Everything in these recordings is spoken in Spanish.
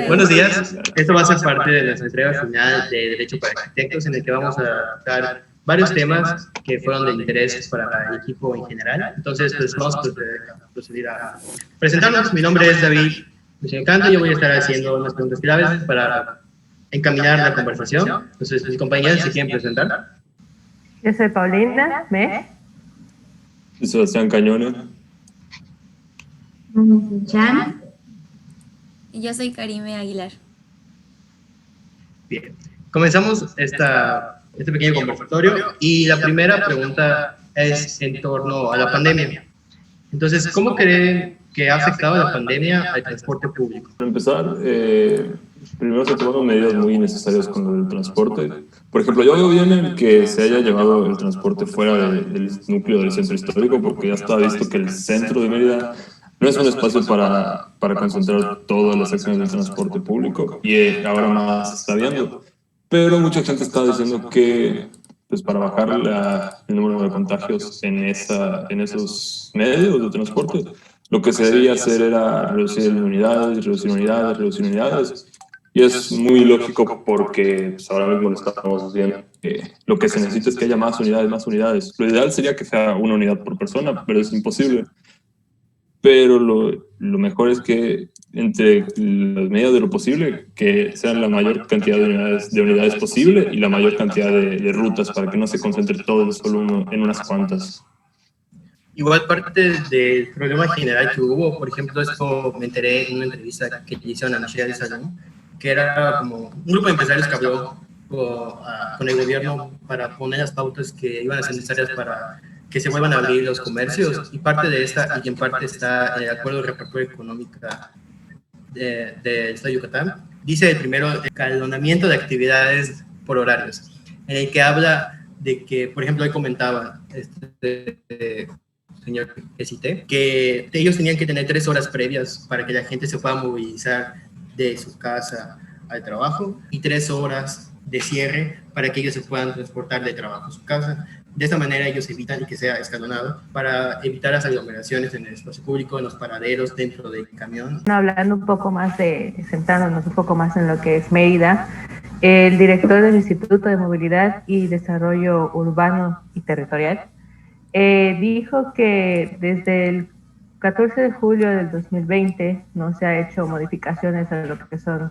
Buenos días. Esto va a ser parte de nuestra entrega final de Derecho para Arquitectos, en el que vamos a tratar varios temas que fueron de interés para el equipo en general. Entonces, pues vamos a proceder a presentarnos. Mi nombre es David Canto. Yo voy a estar haciendo unas preguntas claves para encaminar la conversación. Entonces, mis compañeros se quieren presentar. Yo soy Paulina Me. Soy Sebastián Cañones. Jan. Y yo soy Karime Aguilar. Bien, comenzamos este pequeño conversatorio y la primera pregunta es en torno a la pandemia. Entonces, ¿cómo creen que ha afectado la pandemia al transporte público? Para empezar, primero se tomaron medidas muy necesarias con el transporte. Por ejemplo, yo veo bien el que se haya llevado el transporte fuera del núcleo del centro histórico, porque ya está visto que el centro de Mérida no es un espacio para concentrar todas las acciones del transporte público, y ahora más se está viendo. Pero mucha gente está diciendo que pues para bajar el número de contagios en esos medios de transporte, lo que se debía hacer era reducir unidades. Y es muy lógico porque pues, ahora mismo lo estamos viendo. Lo que se necesita es que haya más unidades. Lo ideal sería que sea una unidad por persona, pero es imposible. Pero lo mejor es que entre las medidas de lo posible, que sean la mayor cantidad de unidades posible y la mayor cantidad de rutas para que no se concentre todo solo en unas cuantas. Igual parte del problema general que hubo, por ejemplo, esto me enteré en una entrevista que hicieron a Nacional de Salud, que era como un grupo de empresarios que habló con el gobierno para poner las pautas que iban a ser necesarias para que se vuelvan a abrir los comercios, y parte de esta, y en parte está el acuerdo de reapertura económica del Estado de Yucatán, dice el primero el escalonamiento de actividades por horarios, en el que habla de que, por ejemplo, hoy comentaba señor que cité, que ellos tenían que tener 3 horas previas para que la gente se pueda movilizar de su casa al trabajo, y 3 horas de cierre para que ellos se puedan transportar de trabajo a su casa. De esta manera ellos evitan que sea escalonado para evitar las aglomeraciones en el espacio público, en los paraderos, dentro del camión. Hablando un poco más centrándonos un poco más en lo que es Mérida, el director del Instituto de Movilidad y Desarrollo Urbano y Territorial dijo que desde el 14 de julio del 2020 no se ha hecho modificaciones a lo que son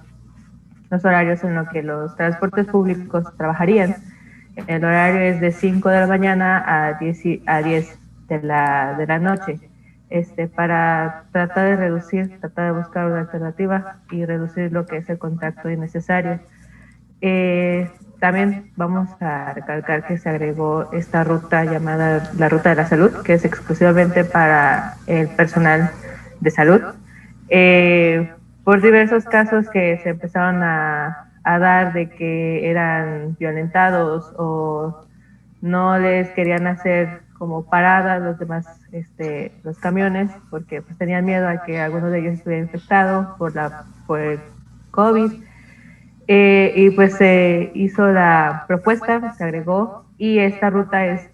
los horarios en los que los transportes públicos trabajarían. El horario es de 5 de la mañana a 10 de la noche, para tratar de buscar una alternativa y reducir lo que es el contacto innecesario. También vamos a recalcar que se agregó esta ruta llamada la Ruta de la Salud, que es exclusivamente para el personal de salud. Por diversos casos que se empezaron a dar de que eran violentados o no les querían hacer como paradas los demás los camiones, porque pues tenían miedo a que alguno de ellos estuviera infectado por el COVID. Y pues se hizo la propuesta, se agregó, y esta ruta es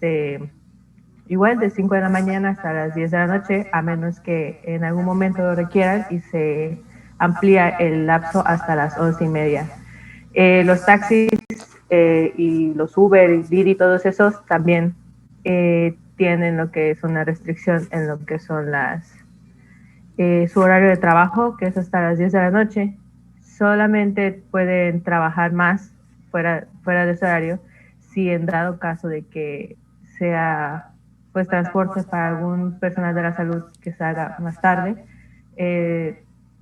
igual de 5 de la mañana hasta las 10 de la noche, a menos que en algún momento lo requieran, y se amplía el lapso hasta las 11:30. Los taxis y los Uber y Didi, todos esos también tienen lo que es una restricción en lo que son su horario de trabajo, que es hasta las 10 de la noche. Solamente pueden trabajar más fuera de ese horario si en dado caso de que sea pues transporte para algún personal de la salud que salga más tarde,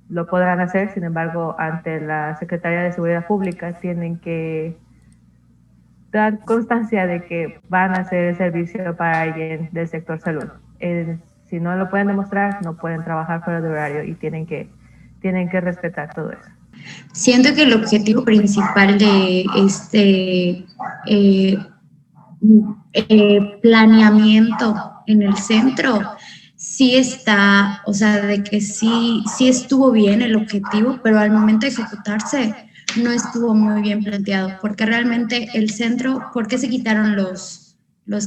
lo podrán hacer. Sin embargo, ante la Secretaría de Seguridad Pública tienen que dar constancia de que van a hacer el servicio para alguien del sector salud. Si no lo pueden demostrar, no pueden trabajar fuera de horario y tienen que respetar todo eso. Siento que el objetivo principal de planeamiento en el centro sí está, o sea, de que sí estuvo bien el objetivo, pero al momento de ejecutarse no estuvo muy bien planteado, porque realmente el centro, ¿por qué se quitaron los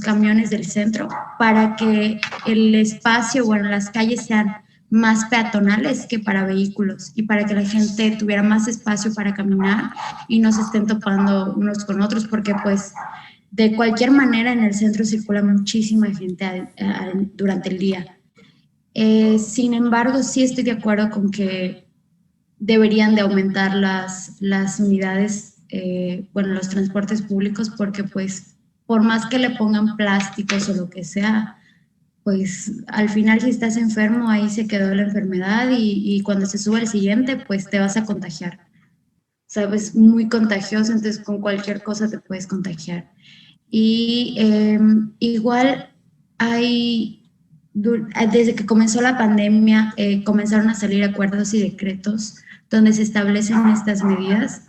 camiones del centro? Para que el espacio, bueno, las calles sean más peatonales que para vehículos y para que la gente tuviera más espacio para caminar y no se estén topando unos con otros, porque pues de cualquier manera en el centro circula muchísima gente durante el día. Sin embargo, sí estoy de acuerdo con que deberían de aumentar las unidades, los transportes públicos, porque pues por más que le pongan plásticos o lo que sea, pues al final si estás enfermo, ahí se quedó la enfermedad y cuando se sube el siguiente, pues te vas a contagiar. Sabes, muy contagioso, entonces con cualquier cosa te puedes contagiar. Y igual desde que comenzó la pandemia, comenzaron a salir acuerdos y decretos donde se establecen estas medidas.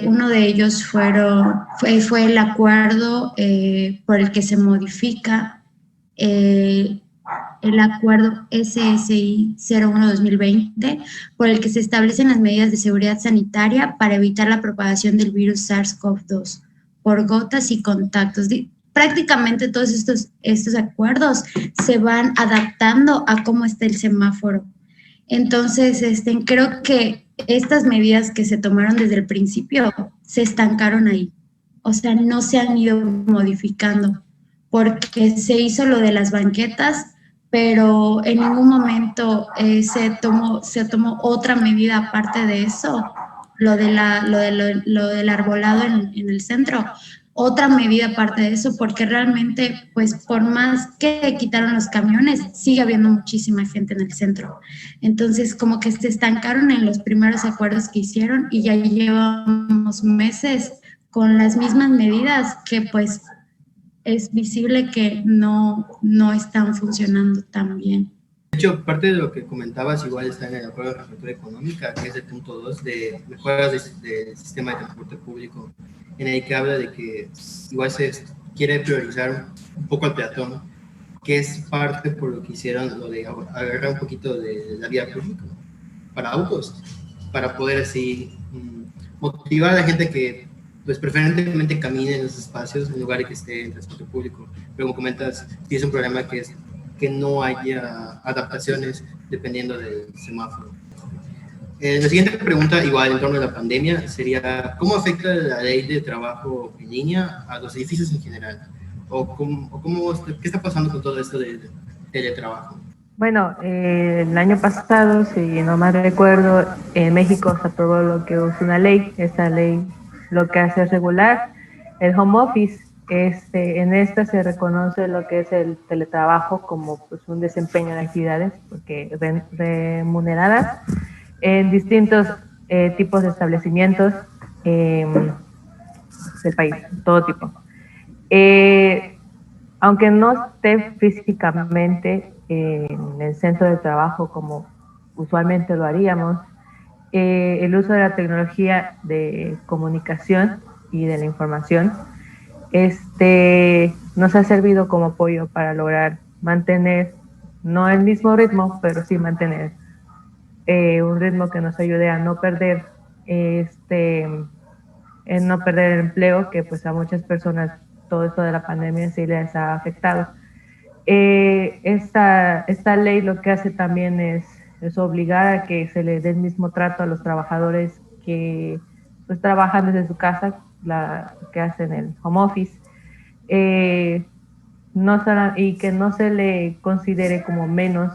Uno de ellos fue el acuerdo por el que se modifica el acuerdo SSI 01-2020, por el que se establecen las medidas de seguridad sanitaria para evitar la propagación del virus SARS-CoV-2 por gotas y contactos. Prácticamente todos estos acuerdos se van adaptando a cómo está el semáforo. Entonces, creo que estas medidas que se tomaron desde el principio se estancaron ahí. O sea, no se han ido modificando, porque se hizo lo de las banquetas, pero en ningún momento se tomó otra medida aparte de eso, lo del arbolado en el centro. Otra medida aparte de eso, porque realmente, pues por más que quitaron los camiones, sigue habiendo muchísima gente en el centro. Entonces, como que se estancaron en los primeros acuerdos que hicieron y ya llevamos meses con las mismas medidas que pues es visible que no están funcionando tan bien. De hecho, parte de lo que comentabas igual está en el acuerdo de reapertura económica, que es el punto 2 de mejoras del sistema de transporte público, en el que habla de que igual se quiere priorizar un poco al peatón, que es parte por lo que hicieron lo de agarrar un poquito de la vía pública para autos, para poder así motivar a la gente que pues preferentemente camine en esos espacios en lugar de que esté en transporte público. Pero como comentas, sí es un problema que no haya adaptaciones dependiendo del semáforo. La siguiente pregunta, igual en torno a la pandemia, sería ¿cómo afecta la ley de trabajo en línea a los edificios en general? ¿Qué está pasando con todo esto de teletrabajo? Bueno, el año pasado, si no mal recuerdo, en México se aprobó lo que es una ley. Esta ley lo que hace es regular el home office. En esta se reconoce lo que es el teletrabajo como pues, un desempeño de actividades porque remuneradas en distintos tipos de establecimientos del país, todo tipo. Aunque no esté físicamente en el centro de trabajo como usualmente lo haríamos, el uso de la tecnología de comunicación y de la información nos ha servido como apoyo para lograr mantener, no el mismo ritmo, pero sí mantener un ritmo que nos ayude a no perder no perder el empleo, que pues a muchas personas todo esto de la pandemia sí les ha afectado. Esta ley lo que hace también es obligar a que se le dé el mismo trato a los trabajadores que pues trabajan desde su casa, que hacen el home office, y que no se le considere como menos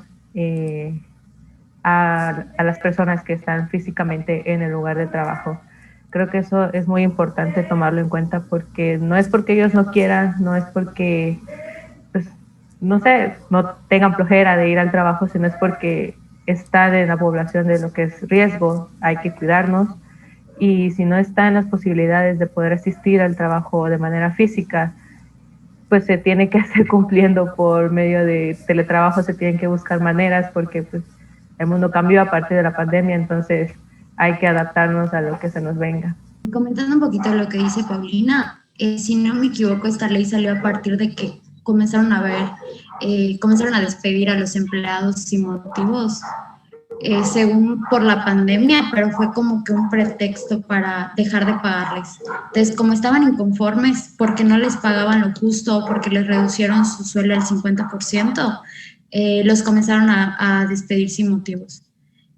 a las personas que están físicamente en el lugar de trabajo. Creo que eso es muy importante tomarlo en cuenta porque no es porque ellos no quieran, no es porque, pues, no sé, no tengan flojera de ir al trabajo, sino es porque están en la población de lo que es riesgo, hay que cuidarnos y si no están las posibilidades de poder asistir al trabajo de manera física, pues se tiene que hacer cumpliendo por medio de teletrabajo, se tienen que buscar maneras porque pues el mundo cambió a partir de la pandemia, entonces hay que adaptarnos a lo que se nos venga. Comentando un poquito lo que dice Paulina, si no me equivoco, esta ley salió a partir de que comenzaron a despedir a los empleados sin motivos, según por la pandemia, pero fue como que un pretexto para dejar de pagarles. Entonces, como estaban inconformes porque no les pagaban lo justo o porque les reducieron su sueldo al 50%, los comenzaron a despedir sin motivos.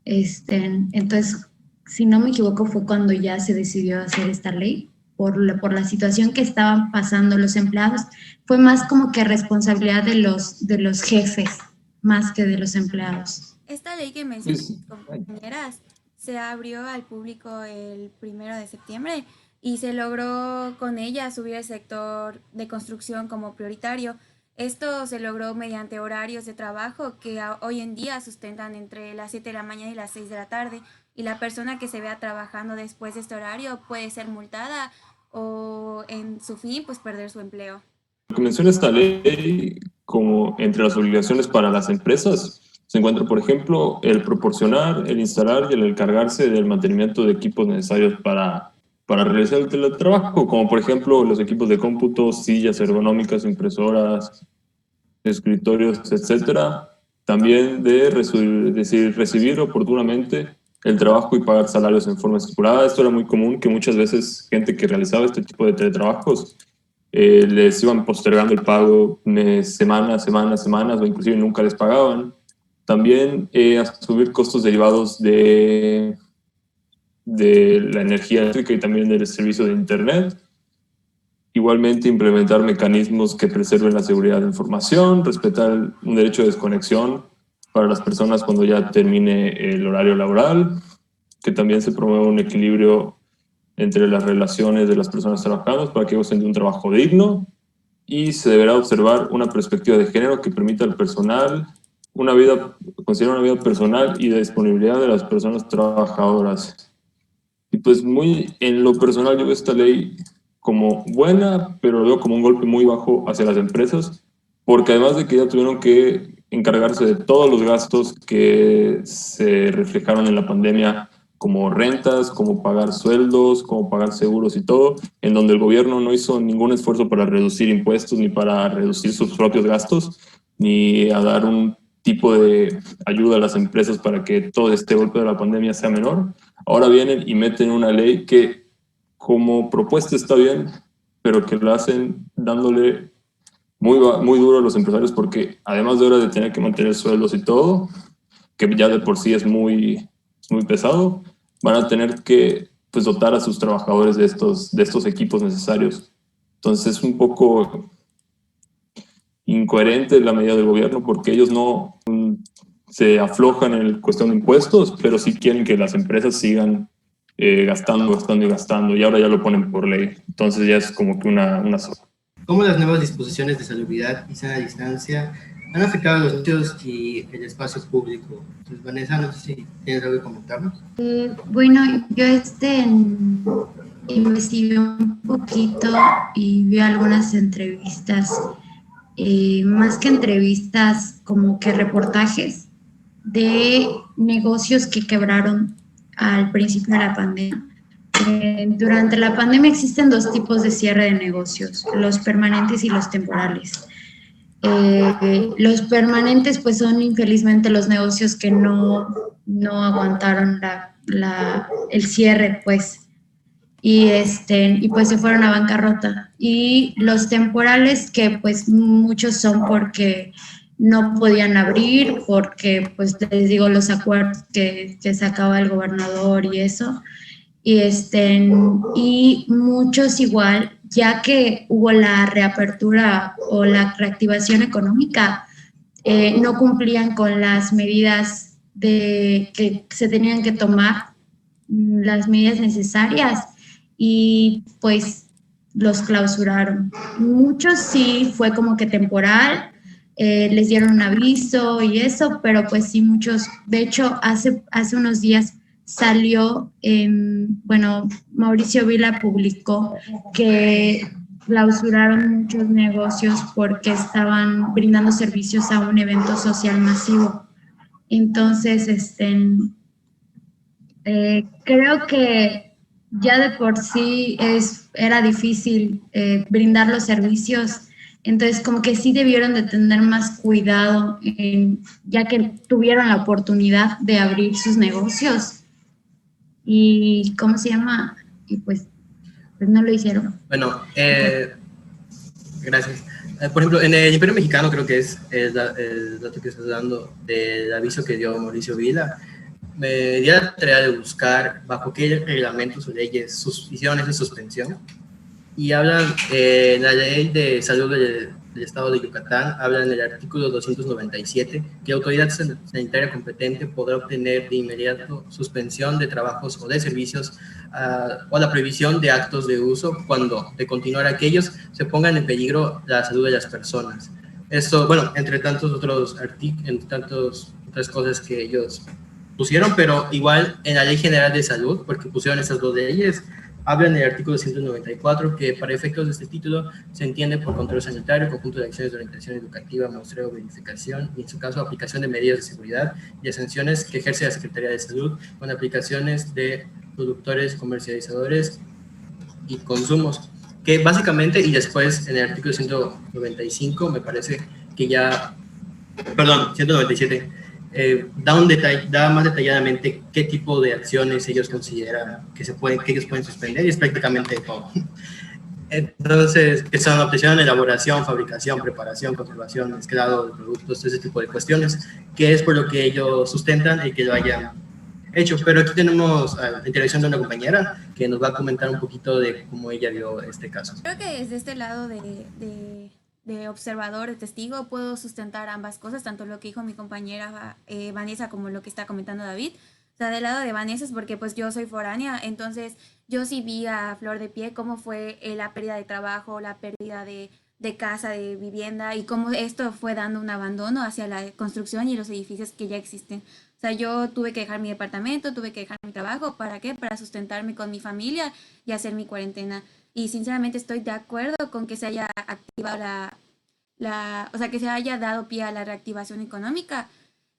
Entonces, si no me equivoco, fue cuando ya se decidió hacer esta ley, por la situación que estaban pasando los empleados. Fue más como que responsabilidad de los jefes, más que de los empleados. Esta ley que mencionan compañeras se abrió al público el 1 de septiembre y se logró con ella subir el sector de construcción como prioritario. Esto se logró mediante horarios de trabajo que hoy en día sustentan entre las 7 de la mañana y las 6 de la tarde, y la persona que se vea trabajando después de este horario puede ser multada o en su fin pues perder su empleo. Lo que menciona esta ley, como entre las obligaciones para las empresas, se encuentra, por ejemplo, el proporcionar, el instalar y el encargarse del mantenimiento de equipos necesarios para realizar el teletrabajo, como por ejemplo los equipos de cómputo, sillas ergonómicas, impresoras, escritorios, etcétera. También de recibir oportunamente el trabajo y pagar salarios en forma estipulada. Esto era muy común, que muchas veces gente que realizaba este tipo de teletrabajos les iban postergando el pago semanas, o inclusive nunca les pagaban. También asumir costos derivados de la energía eléctrica y también del servicio de Internet. Igualmente, implementar mecanismos que preserven la seguridad de información, respetar un derecho de desconexión para las personas cuando ya termine el horario laboral, que también se promueva un equilibrio entre las relaciones de las personas trabajando para que gocen de un trabajo digno, y se deberá observar una perspectiva de género que permita al personal considerar una vida personal y de disponibilidad de las personas trabajadoras. Y pues muy en lo personal yo veo esta ley como buena, pero lo veo como un golpe muy bajo hacia las empresas, porque además de que ya tuvieron que encargarse de todos los gastos que se reflejaron en la pandemia, como rentas, como pagar sueldos, como pagar seguros y todo, en donde el gobierno no hizo ningún esfuerzo para reducir impuestos, ni para reducir sus propios gastos, ni a dar un tipo de ayuda a las empresas para que todo este golpe de la pandemia sea menor. Ahora vienen y meten una ley que como propuesta está bien, pero que la hacen dándole muy duro a los empresarios, porque además de ahora de tener que mantener sueldos y todo, que ya de por sí es muy pesado, van a tener que pues dotar a sus trabajadores de estos equipos necesarios. Entonces es un poco incoherente la medida del gobierno, porque ellos no se aflojan en cuestión de impuestos, pero sí quieren que las empresas sigan gastando, y ahora ya lo ponen por ley. Entonces ya es como que una ¿Cómo las nuevas disposiciones de salubridad y sana distancia han afectado a los sitios y el espacio público? Entonces, Vanessa, no sé si tienes algo que comentarnos. Bueno, yo investigué un poquito y vi algunas entrevistas, más que entrevistas, como que reportajes de negocios que quebraron al principio de la pandemia. Durante la pandemia existen dos tipos de cierre de negocios, los permanentes y los temporales. Los permanentes pues son infelizmente los negocios que no aguantaron el cierre pues, y pues se fueron a bancarrota. Y los temporales, que pues muchos son porque no podían abrir, porque pues les digo los acuerdos que sacaba el gobernador y eso. Y muchos igual, ya que hubo la reapertura o la reactivación económica, no cumplían con las medidas que se tenían que tomar, las medidas necesarias, y pues los clausuraron. Muchos sí fue como que temporal, les dieron un aviso y eso, pero pues sí muchos, de hecho hace unos días salió, Mauricio Vila publicó que clausuraron muchos negocios porque estaban brindando servicios a un evento social masivo. Entonces, creo que ya de por sí era difícil brindar los servicios, entonces como que sí debieron de tener más cuidado, ya que tuvieron la oportunidad de abrir sus negocios. Y ¿cómo se llama? Y pues no lo hicieron. Bueno, gracias. Por ejemplo, en el Imperio Mexicano creo que es el dato que estás dando del aviso que dio Mauricio Vila. Me di la tarea de buscar bajo qué reglamentos o leyes hicieron esa suspensión. Y hablan, la ley de salud del Estado de Yucatán, habla en el artículo 297 que la autoridad sanitaria competente podrá obtener de inmediato suspensión de trabajos o de servicios o la prohibición de actos de uso cuando, de continuar aquellos, se pongan en peligro la salud de las personas. Esto, bueno, entre tantos otros artículos, entre tantas otras cosas que ellos pusieron, pero igual en la Ley General de Salud, porque pusieron esas dos leyes, habla en el artículo 194 que para efectos de este título se entiende por control sanitario, conjunto de acciones de orientación educativa, muestreo, verificación y en su caso aplicación de medidas de seguridad y de sanciones que ejerce la Secretaría de Salud con aplicaciones de productores, comercializadores y consumos. Que básicamente, y después en el artículo 195 me parece que ya, perdón, 197, da más detalladamente qué tipo de acciones ellos consideran que ellos pueden suspender, y es prácticamente todo. Entonces, que son obtención, elaboración, fabricación, preparación, conservación, mezclado de productos, ese tipo de cuestiones, que es por lo que ellos sustentan y que lo hayan hecho. Pero aquí tenemos la intervención de una compañera que nos va a comentar un poquito de cómo ella vio este caso. Creo que desde este lado de observador, de testigo, puedo sustentar ambas cosas, tanto lo que dijo mi compañera Vanessa como lo que está comentando David. O sea, del lado de Vanessa es porque pues yo soy foránea, entonces yo sí vi a flor de pie cómo fue la pérdida de trabajo, la pérdida de casa, de vivienda, y cómo esto fue dando un abandono hacia la construcción y los edificios que ya existen. O sea, yo tuve que dejar mi departamento, tuve que dejar mi trabajo, ¿para qué? Para sustentarme con mi familia y hacer mi cuarentena. Y sinceramente estoy de acuerdo con que se haya activado o sea, que se haya dado pie a la reactivación económica,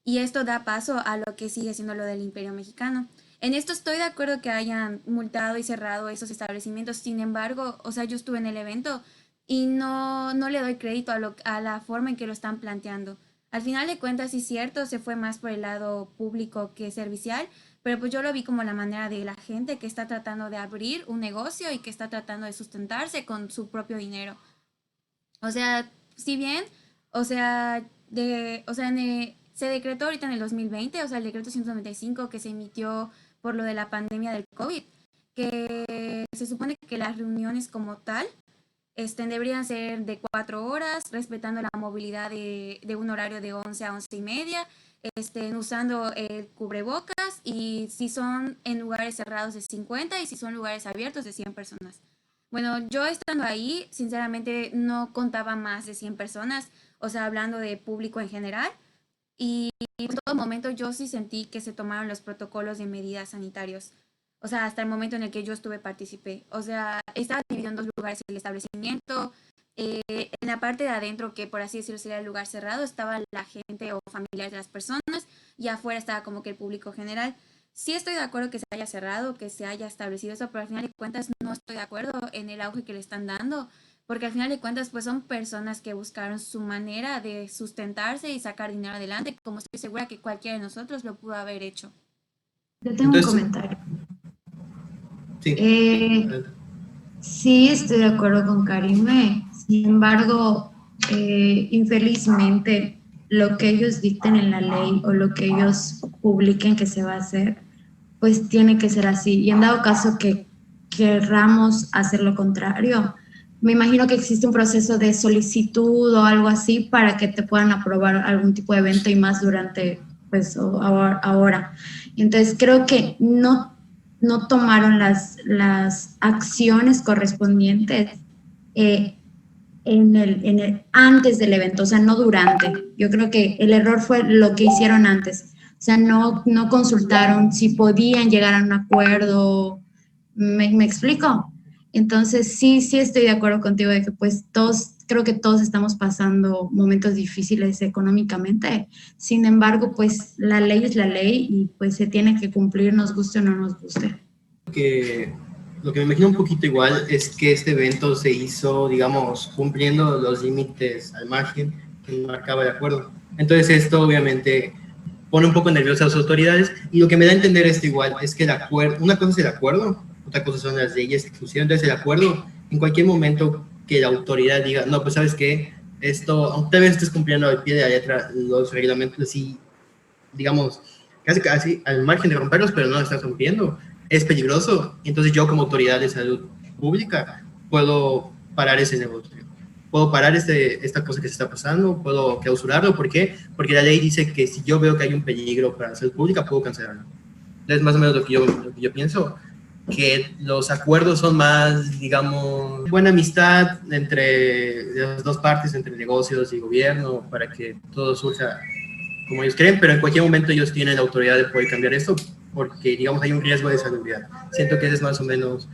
y esto da paso a lo que sigue siendo lo del Imperio Mexicano. En esto estoy de acuerdo que hayan multado y cerrado esos establecimientos. Sin embargo, o sea, yo estuve en el evento y no le doy crédito a la forma en que lo están planteando. Al final de cuentas, sí es cierto, se fue más por el lado público que servicial, pero pues yo lo vi como la manera de la gente que está tratando de abrir un negocio y que está tratando de sustentarse con su propio dinero. O sea, si bien, o sea, se decretó ahorita en el 2020, o sea, el decreto 195 que se emitió por lo de la pandemia del COVID, que se supone que las reuniones como tal deberían ser de 4 horas, respetando la movilidad de un horario de 11 a 11 y media, usando el cubrebocas, y si son en lugares cerrados de 50 y si son lugares abiertos de 100 personas. Bueno, yo estando ahí, sinceramente no contaba más de 100 personas, o sea, hablando de público en general, y en todo momento yo sí sentí que se tomaron los protocolos de medidas sanitarios. O sea, hasta el momento en el que yo participé. O sea, estaba dividido en 2 lugares el establecimiento. En la parte de adentro, que por así decirlo sería el lugar cerrado, estaba la gente o familiares de las personas, y afuera estaba como que el público general. Sí estoy de acuerdo que se haya cerrado, que se haya establecido eso, pero al final de cuentas no estoy de acuerdo en el auge que le están dando, porque al final de cuentas pues son personas que buscaron su manera de sustentarse y sacar dinero adelante, como estoy segura que cualquiera de nosotros lo pudo haber hecho. Yo tengo un comentario. Sí. Sí, estoy de acuerdo con Karime. Sin embargo, infelizmente, lo que ellos dicten en la ley o lo que ellos publiquen que se va a hacer, pues tiene que ser así. Y en dado caso que querramos hacer lo contrario, me imagino que existe un proceso de solicitud o algo así para que te puedan aprobar algún tipo de evento, y más durante, pues, ahora. Entonces, creo que no tomaron las acciones correspondientes antes del evento, o sea, no durante. Yo creo que el error fue lo que hicieron antes. O sea, no consultaron si podían llegar a un acuerdo. ¿Me explico? Entonces, sí estoy de acuerdo contigo de que pues creo que todos estamos pasando momentos difíciles económicamente. Sin embargo, pues la ley es la ley y pues se tiene que cumplir, nos guste o no nos guste. Lo que me imagino un poquito igual es que este evento se hizo, digamos, cumpliendo los límites al margen que marcaba el acuerdo. Entonces esto obviamente pone un poco nerviosas a las autoridades, y lo que me da a entender esto igual es que el acuerdo, una cosa es el acuerdo, otra cosa son las leyes que pusieron. Entonces el acuerdo, en cualquier momento que la autoridad diga, no, pues ¿sabes qué? esto, aunque tal vez estés cumpliendo al pie de la letra los reglamentos así, digamos, casi al margen de romperlos, pero no lo estás rompiendo, es peligroso. Entonces yo como autoridad de salud pública puedo parar ese negocio, puedo parar esta cosa que se está pasando, puedo clausurarlo. ¿Por qué? Porque la ley dice que si yo veo que hay un peligro para la salud pública, puedo cancelarlo. Es más o menos lo que yo pienso, que los acuerdos son más, digamos, buena amistad entre las dos partes, entre negocios y gobierno, para que todo surja como ellos creen, pero en cualquier momento ellos tienen la autoridad de poder cambiar esto, porque, digamos, hay un riesgo de salubridad. Siento que ese es más o menos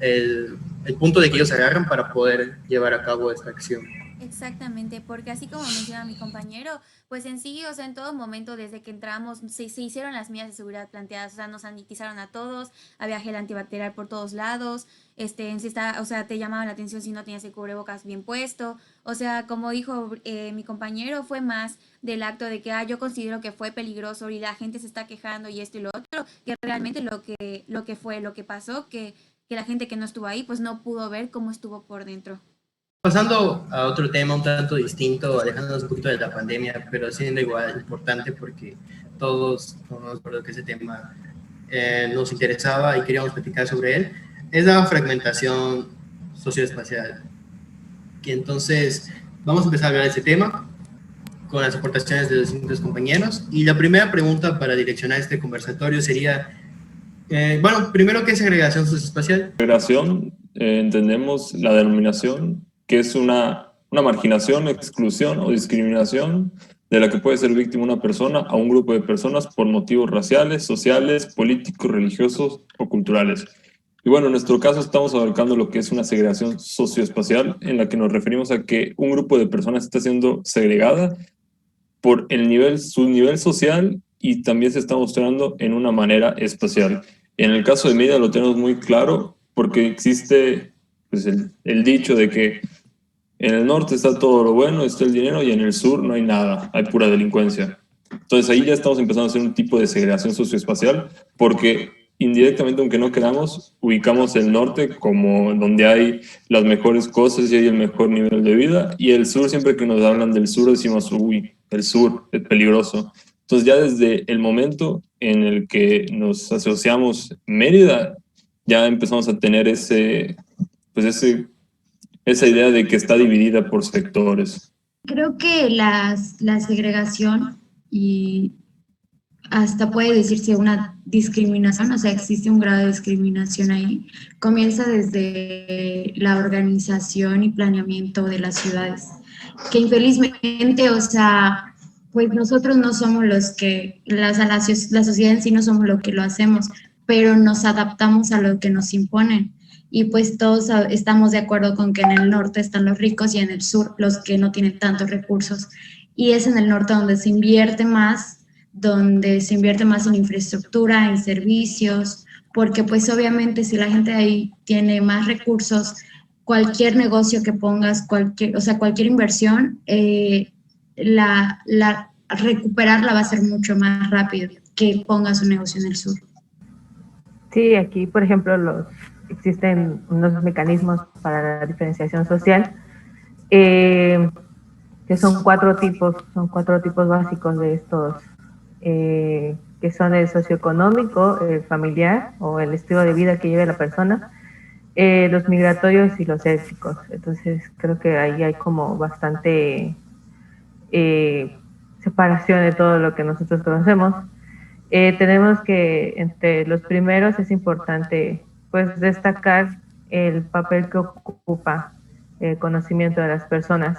el punto de que ellos agarran para poder llevar a cabo esta acción. Exactamente, porque así como menciona mi compañero, pues en sí, o sea, en todo momento desde que entramos se hicieron las medidas de seguridad planteadas, o sea, nos sanitizaron a todos, había gel antibacterial por todos lados, en sí o sea, te llamaban la atención si no tenías el cubrebocas bien puesto, o sea, como dijo mi compañero, fue más del acto de que, yo considero que fue peligroso y la gente se está quejando y esto y lo otro, que realmente lo que pasó, que la gente que no estuvo ahí, pues no pudo ver cómo estuvo por dentro. Pasando a otro tema un tanto distinto, alejándonos un poquito de la pandemia, pero siendo igual importante porque todos nos acuerdo que ese tema nos interesaba y queríamos platicar sobre él, es la fragmentación socioespacial. Y entonces vamos a empezar a hablar de ese tema con las aportaciones de los distintos compañeros. Y la primera pregunta para direccionar este conversatorio sería, bueno, primero, ¿qué es segregación socioespacial? Segregación, entendemos la denominación que es una marginación, exclusión o discriminación de la que puede ser víctima una persona a un grupo de personas por motivos raciales, sociales, políticos, religiosos o culturales. Y bueno, en nuestro caso estamos abarcando lo que es una segregación socioespacial, en la que nos referimos a que un grupo de personas está siendo segregada por su nivel social y también se está mostrando en una manera espacial. En el caso de Mérida lo tenemos muy claro porque existe pues, el dicho de que en el norte está todo lo bueno, está el dinero, y en el sur no hay nada, hay pura delincuencia. Entonces ahí ya estamos empezando a hacer un tipo de segregación socioespacial, porque indirectamente, aunque no queramos, ubicamos el norte como donde hay las mejores cosas y hay el mejor nivel de vida, y el sur, siempre que nos hablan del sur, decimos, uy, el sur es peligroso. Entonces ya desde el momento en el que nos asociamos Mérida, ya empezamos a tener esa idea de que está dividida por sectores. Creo que la segregación y hasta puede decirse una discriminación, o sea, existe un grado de discriminación ahí, comienza desde la organización y planeamiento de las ciudades, que infelizmente, o sea, pues nosotros no somos los que, la sociedad en sí no somos los que lo hacemos, pero nos adaptamos a lo que nos imponen. Y pues todos estamos de acuerdo con que en el norte están los ricos y en el sur los que no tienen tantos recursos. Y es en el norte donde se invierte más en infraestructura, en servicios, porque pues obviamente si la gente ahí tiene más recursos, cualquier negocio que pongas, cualquier inversión, recuperarla va a ser mucho más rápido que pongas un negocio en el sur. Sí, aquí, por ejemplo, existen unos mecanismos para la diferenciación social, que son cuatro tipos básicos de estos, que son el socioeconómico, el familiar o el estilo de vida que lleve la persona, los migratorios y los étnicos. Entonces creo que ahí hay como bastante separación de todo lo que nosotros conocemos. Tenemos que entre los primeros es importante pues destacar el papel que ocupa el conocimiento de las personas.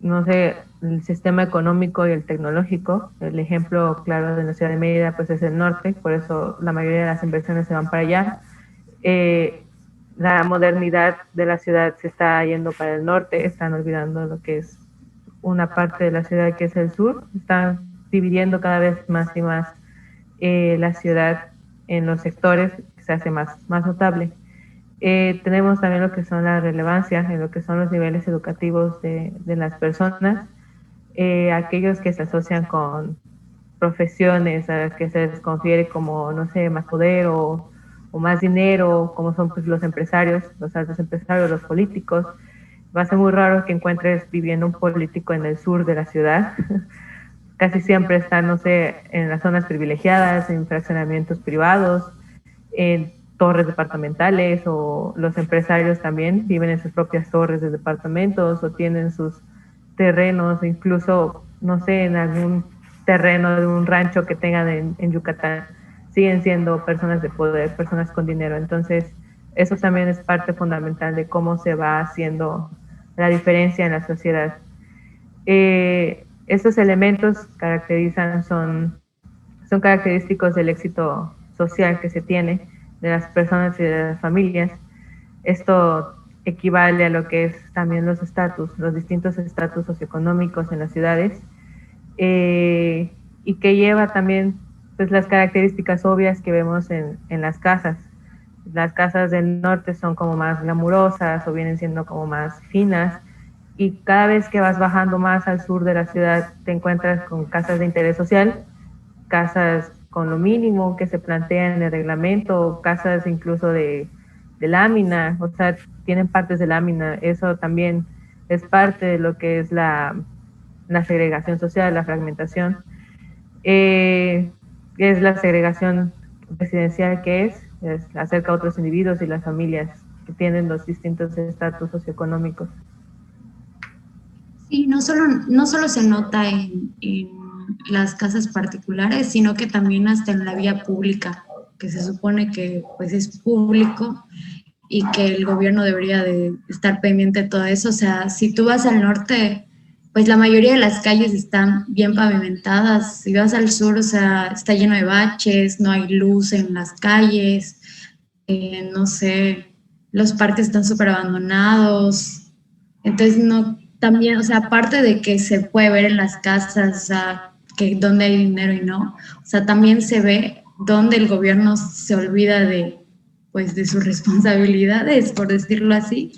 No sé, el sistema económico y el tecnológico, el ejemplo claro de la ciudad de Mérida pues es el norte, por eso la mayoría de las inversiones se van para allá. La modernidad de la ciudad se está yendo para el norte, están olvidando lo que es una parte de la ciudad que es el sur, están dividiendo cada vez más y más la ciudad en los sectores, que se hace más notable. Tenemos también lo que son la relevancia, en lo que son los niveles educativos de las personas, aquellos que se asocian con profesiones a las que se les confiere como, no sé, más poder o más dinero, como son pues, los empresarios, los altos empresarios, los políticos. va a ser muy raro que encuentres viviendo un político en el sur de la ciudad. Casi siempre están, no sé, en las zonas privilegiadas, en fraccionamientos privados, en torres departamentales, o los empresarios también viven en sus propias torres de departamentos o tienen sus terrenos, incluso, no sé, en algún terreno de un rancho que tengan en Yucatán. Siguen siendo personas de poder, personas con dinero. Entonces, eso también es parte fundamental de cómo se va haciendo la diferencia en la sociedad. Estos elementos son característicos del éxito social que se tiene de las personas y de las familias. Esto equivale a lo que es también los distintos estatus socioeconómicos en las ciudades, y que lleva también pues las características obvias que vemos en las casas. Las casas del norte son como más glamurosas o vienen siendo como más finas, y cada vez que vas bajando más al sur de la ciudad te encuentras con casas de interés social, casas con lo mínimo que se plantea en el reglamento, casas incluso de lámina, o sea, tienen partes de lámina. Eso también es parte de lo que es la segregación social, la fragmentación. Es la segregación residencial que es acerca a otros individuos y las familias que tienen los distintos estatus socioeconómicos. Sí, no solo se nota en las casas particulares, sino que también hasta en la vía pública, que se supone que pues es público y que el gobierno debería de estar pendiente de todo eso. O sea, si tú vas al norte, pues la mayoría de las calles están bien pavimentadas. Si vas al sur, o sea, está lleno de baches, no hay luz en las calles, no sé, los parques están súper abandonados. Entonces, no, también, o sea, aparte de que se puede ver en las casas, o sea, que donde hay dinero y no, o sea, también se ve donde el gobierno se olvida de, pues, de sus responsabilidades, por decirlo así,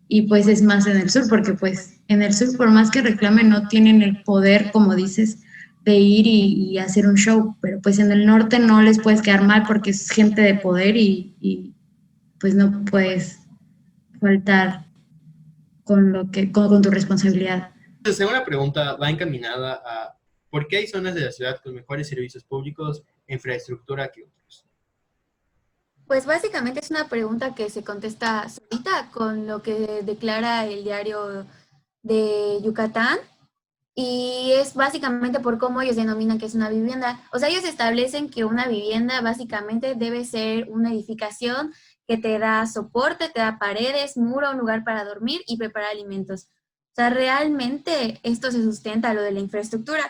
y pues es más en el sur, porque pues en el sur, por más que reclamen, no tienen el poder, como dices, de ir y hacer un show, pero pues en el norte no les puedes quedar mal porque es gente de poder y pues no puedes faltar con tu responsabilidad. La segunda pregunta va encaminada a ¿por qué hay zonas de la ciudad con mejores servicios públicos e infraestructura que otros? Pues básicamente es una pregunta que se contesta solita con lo que declara el diario de Yucatán, y es básicamente por cómo ellos denominan que es una vivienda. O sea, ellos establecen que una vivienda básicamente debe ser una edificación que te da soporte, te da paredes, muro, un lugar para dormir y preparar alimentos. O sea, realmente esto se sustenta a lo de la infraestructura.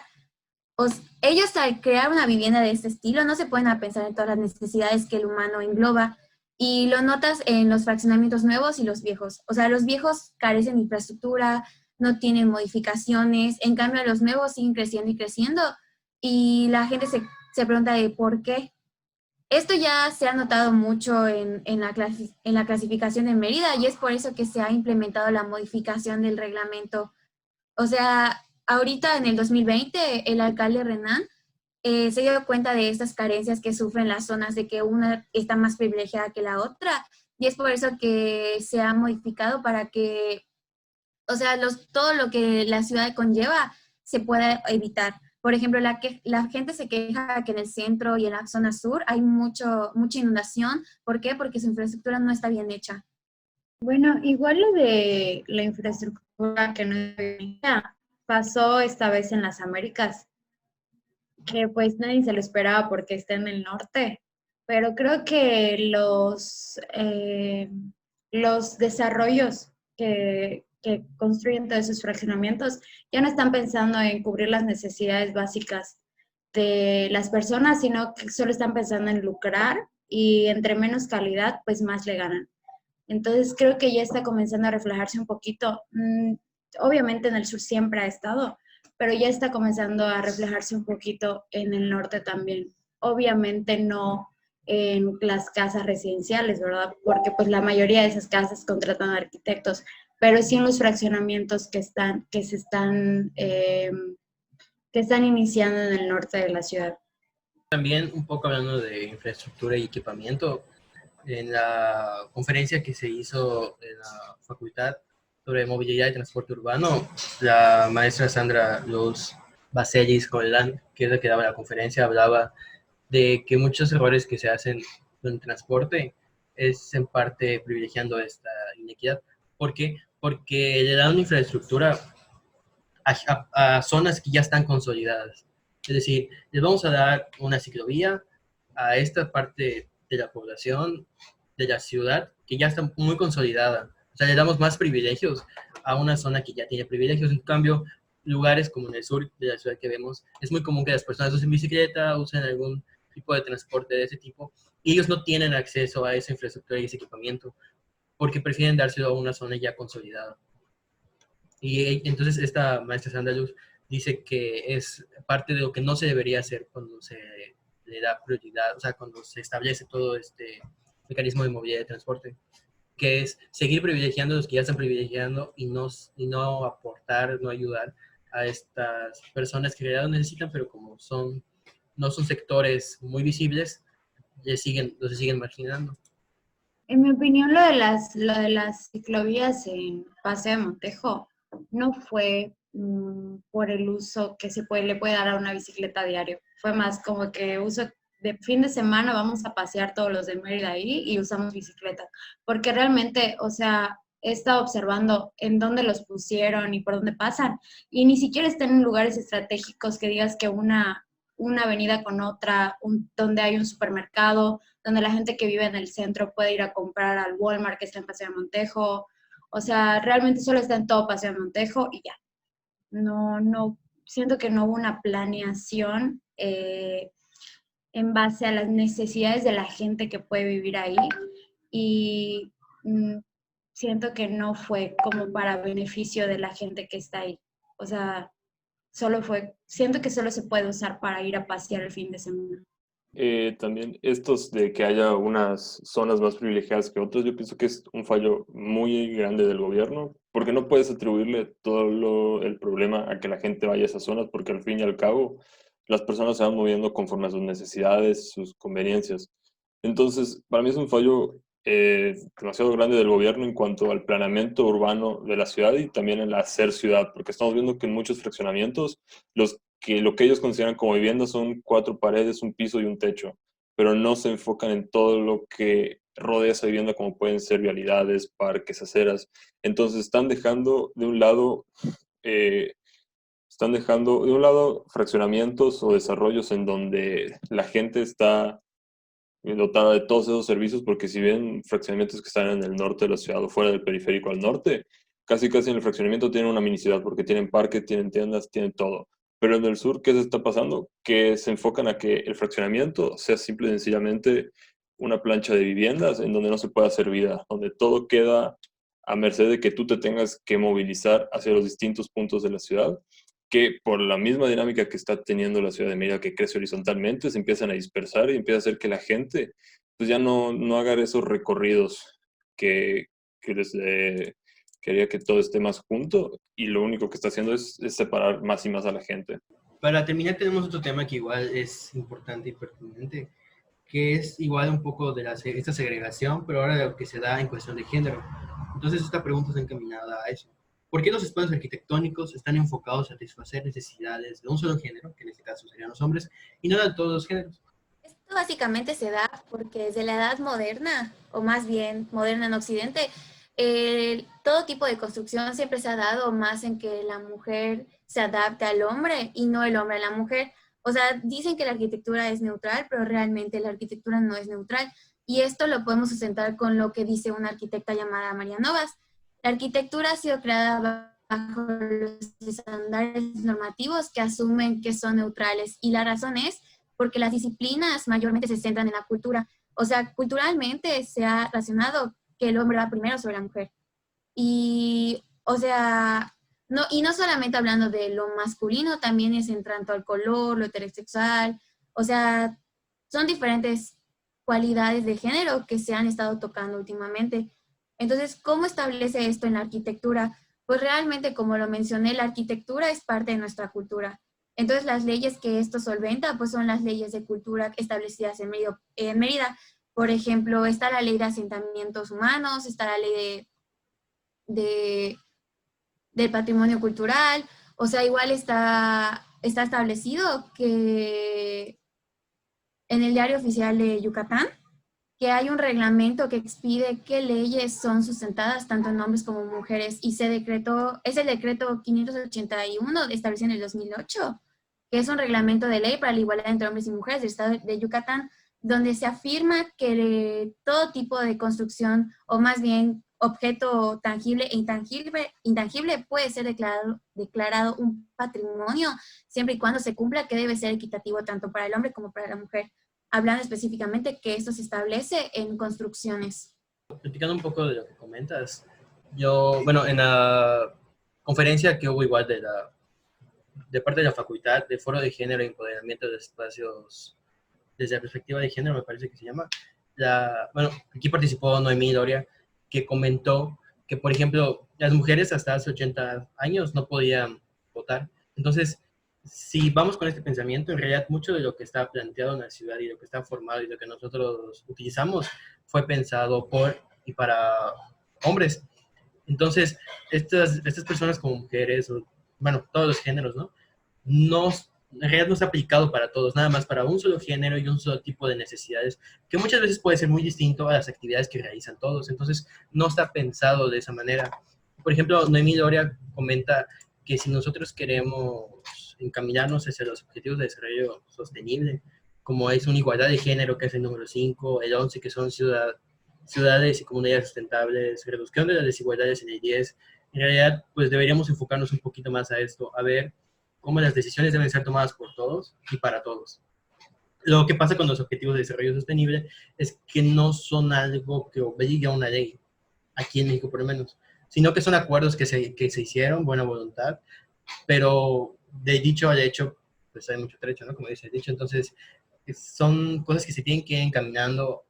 Ellos al crear una vivienda de este estilo no se pueden a pensar en todas las necesidades que el humano engloba, y lo notas en los fraccionamientos nuevos y los viejos. O sea, los viejos carecen de infraestructura, no tienen modificaciones, en cambio los nuevos siguen creciendo y creciendo, y la gente se pregunta de por qué. Esto ya se ha notado mucho en la clasificación de Mérida, y es por eso que se ha implementado la modificación del reglamento. O sea, ahorita en el 2020, el alcalde Renan se dio cuenta de estas carencias que sufren las zonas, de que una está más privilegiada que la otra, y es por eso que se ha modificado para que, o sea, todo lo que la ciudad conlleva se pueda evitar. Por ejemplo, la gente se queja que en el centro y en la zona sur hay mucha inundación. ¿Por qué? Porque su infraestructura no está bien hecha. Bueno, igual lo de la infraestructura que no pasó esta vez en las Américas, que pues nadie se lo esperaba porque está en el norte, pero creo que los desarrollos que construyen todos esos fraccionamientos ya no están pensando en cubrir las necesidades básicas de las personas, sino que solo están pensando en lucrar, y entre menos calidad, pues más le ganan. Entonces creo que ya está comenzando a reflejarse un poquito. Obviamente en el sur siempre ha estado, pero ya está comenzando a reflejarse un poquito en el norte también. Obviamente no en las casas residenciales, ¿verdad? Porque pues la mayoría de esas casas contratan arquitectos, pero sí en los fraccionamientos que están iniciando en el norte de la ciudad. También un poco hablando de infraestructura y equipamiento, en la conferencia que se hizo en la facultad sobre movilidad y transporte urbano, la maestra Sandra Luz Baselis Holland, que es la que daba la conferencia, hablaba de que muchos errores que se hacen en transporte es en parte privilegiando esta inequidad. ¿Por qué? Porque le dan una infraestructura a zonas que ya están consolidadas. Es decir, les vamos a dar una ciclovía a esta parte de la población, de la ciudad, que ya está muy consolidada. O sea, le damos más privilegios a una zona que ya tiene privilegios. En cambio, lugares como en el sur de la ciudad que vemos, es muy común que las personas usen bicicleta, usen algún tipo de transporte de ese tipo, y ellos no tienen acceso a esa infraestructura y ese equipamiento, porque prefieren dárselo a una zona ya consolidada. Y entonces esta maestra Sandra Luz dice que es parte de lo que no se debería hacer cuando se le da prioridad, o sea, cuando se establece todo este mecanismo de movilidad y transporte, que es seguir privilegiando a los que ya están privilegiando y no aportar, no ayudar a estas personas que en realidad necesitan, pero como no son sectores muy visibles, los siguen marginando. En mi opinión, lo de las ciclovías en Paseo de Montejo no fue por el uso que le puede dar a una bicicleta a diario. Fue más como que uso de fin de semana, vamos a pasear todos los de Mérida ahí y usamos bicicleta. Porque realmente, o sea, he estado observando en dónde los pusieron y por dónde pasan. Y ni siquiera están en lugares estratégicos que digas que una avenida con otra, donde hay un supermercado, donde la gente que vive en el centro puede ir a comprar al Walmart que está en Paseo de Montejo. O sea, realmente solo está en todo Paseo de Montejo y ya. No, siento que no hubo una planeación en base a las necesidades de la gente que puede vivir ahí y siento que no fue como para beneficio de la gente que está ahí. O sea, siento que solo se puede usar para ir a pasear el fin de semana. También estos de que haya unas zonas más privilegiadas que otras, yo pienso que es un fallo muy grande del gobierno, porque no puedes atribuirle todo el problema a que la gente vaya a esas zonas, porque al fin y al cabo las personas se van moviendo conforme a sus necesidades, sus conveniencias. Entonces, para mí es un fallo demasiado grande del gobierno en cuanto al planeamiento urbano de la ciudad y también en el hacer ciudad, porque estamos viendo que en muchos fraccionamientos lo que ellos consideran como vivienda son 4 paredes, un piso y un techo, pero no se enfocan en todo lo que rodea esa vivienda, como pueden ser vialidades, parques, aceras. Entonces eh, están dejando de un lado fraccionamientos o desarrollos en donde la gente está dotada de todos esos servicios, porque si bien fraccionamientos que están en el norte de la ciudad o fuera del periférico al norte, casi casi en el fraccionamiento tienen una mini ciudad, porque tienen parque, tienen tiendas, tienen todo. Pero en el sur, ¿qué se está pasando? Que se enfocan a que el fraccionamiento sea simple y sencillamente una plancha de viviendas en donde no se puede hacer vida, donde todo queda a merced de que tú te tengas que movilizar hacia los distintos puntos de la ciudad, que por la misma dinámica que está teniendo la ciudad de Mérida, que crece horizontalmente, se empiezan a dispersar y empieza a hacer que la gente pues ya no haga esos recorridos que les quería que todo esté más junto, y lo único que está haciendo es separar más y más a la gente. Para terminar, tenemos otro tema que igual es importante y pertinente, que es igual un poco de esta segregación, pero ahora de lo que se da en cuestión de género. Entonces, esta pregunta está encaminada a eso. ¿Por qué los espacios arquitectónicos están enfocados a satisfacer necesidades de un solo género, que en este caso serían los hombres, y no de todos los géneros? Esto básicamente se da porque desde la edad moderna, o más bien moderna en Occidente, todo tipo de construcción siempre se ha dado más en que la mujer se adapte al hombre y no el hombre a la mujer. O sea, dicen que la arquitectura es neutral, pero realmente la arquitectura no es neutral. Y esto lo podemos sustentar con lo que dice una arquitecta llamada María Novas. La arquitectura ha sido creada bajo los estándares normativos que asumen que son neutrales. Y la razón es porque las disciplinas mayormente se centran en la cultura. O sea, culturalmente se ha relacionado que el hombre va primero sobre la mujer. Y, o sea, no solamente hablando de lo masculino, también es en tanto al color, lo heterosexual, o sea, son diferentes cualidades de género que se han estado tocando últimamente. Entonces, ¿cómo establece esto en la arquitectura? Pues realmente, como lo mencioné, la arquitectura es parte de nuestra cultura. Entonces, las leyes que esto solventa, pues son las leyes de cultura establecidas en Mérida. Por ejemplo, está la ley de asentamientos humanos, está la ley de del patrimonio cultural. O sea, igual está establecido que en el Diario Oficial de Yucatán, que hay un reglamento que expide qué leyes son sustentadas tanto en hombres como mujeres, y se decretó, es el decreto 581 establecido en el 2008, que es un reglamento de ley para la igualdad entre hombres y mujeres del estado de Yucatán, donde se afirma que todo tipo de construcción, o más bien objeto tangible e intangible puede ser declarado un patrimonio, siempre y cuando se cumpla que debe ser equitativo tanto para el hombre como para la mujer, hablando específicamente que esto se establece en construcciones. Platicando un poco de lo que comentas, yo, bueno, en la conferencia que hubo igual de parte de la facultad, de Foro de Género e Empoderamiento de Espacios desde la perspectiva de género, me parece que se llama, bueno, aquí participó Noemí Doria, que comentó que, por ejemplo, las mujeres hasta hace 80 años no podían votar. Entonces, si vamos con este pensamiento, en realidad mucho de lo que está planteado en la ciudad y lo que está formado y lo que nosotros utilizamos fue pensado por y para hombres. Entonces, estas personas como mujeres, o, bueno, todos los géneros, ¿no? En realidad no está aplicado para todos, nada más para un solo género y un solo tipo de necesidades, que muchas veces puede ser muy distinto a las actividades que realizan todos. Entonces, no está pensado de esa manera. Por ejemplo, Noemí Doria comenta que si nosotros queremos encaminarnos hacia los objetivos de desarrollo sostenible, como es una igualdad de género, que es el número 5, el 11, que son ciudades y comunidades sustentables, reducción de las desigualdades en el 10, en realidad, pues deberíamos enfocarnos un poquito más a esto, a ver cómo las decisiones deben ser tomadas por todos y para todos. Lo que pasa con los objetivos de desarrollo sostenible es que no son algo que obligue a una ley, aquí en México por lo menos, sino que son acuerdos que se hicieron, buena voluntad, pero de dicho al hecho, pues hay mucho trecho, ¿no? Como dice el dicho, entonces son cosas que se tienen que ir encaminando,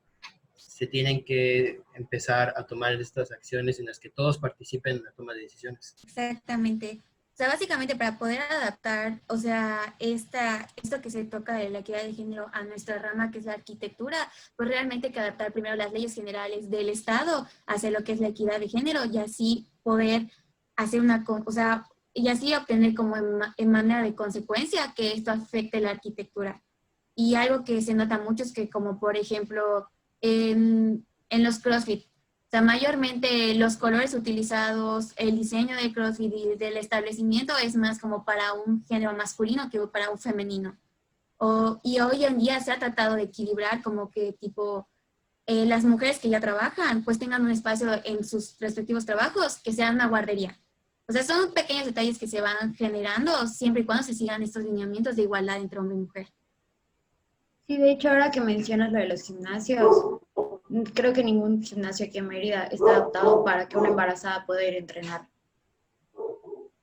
se tienen que empezar a tomar estas acciones en las que todos participen en la toma de decisiones. Exactamente. O sea, básicamente para poder adaptar, o sea, esto que se toca de la equidad de género a nuestra rama, que es la arquitectura, pues realmente hay que adaptar primero las leyes generales del Estado hacia lo que es la equidad de género, y así poder hacer o sea, y así obtener como en manera de consecuencia que esto afecte la arquitectura. Y algo que se nota mucho es que, como por ejemplo en los CrossFit, o sea, mayormente los colores utilizados, el diseño del CrossFit y del establecimiento es más como para un género masculino que para un femenino. Y hoy en día se ha tratado de equilibrar como que tipo las mujeres que ya trabajan pues tengan un espacio en sus respectivos trabajos que sea una guardería. O sea, son pequeños detalles que se van generando siempre y cuando se sigan estos lineamientos de igualdad entre hombre y mujer. Sí, de hecho, ahora que mencionas lo de los gimnasios, creo que ningún gimnasio aquí en Mérida está adaptado para que una embarazada pueda ir a entrenar.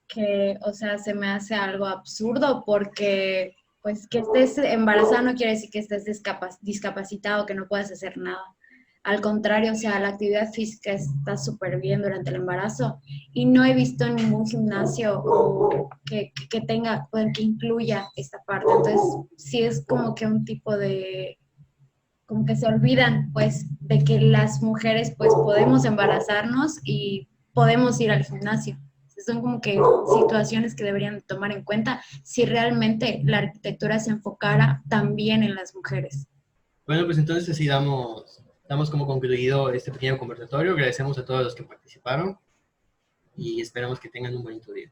Que, o sea, se me hace algo absurdo porque, pues, que estés embarazada no quiere decir que estés discapacitado, que no puedas hacer nada. Al contrario, o sea, la actividad física está súper bien durante el embarazo y no he visto ningún gimnasio que tenga, que incluya esta parte. Entonces, sí es como que un tipo de, como que se olvidan, pues, de que las mujeres, pues, podemos embarazarnos y podemos ir al gimnasio. Son como que situaciones que deberían tomar en cuenta si realmente la arquitectura se enfocara también en las mujeres. Bueno, pues entonces así damos como concluido este pequeño conversatorio. Agradecemos a todos los que participaron y esperamos que tengan un bonito día.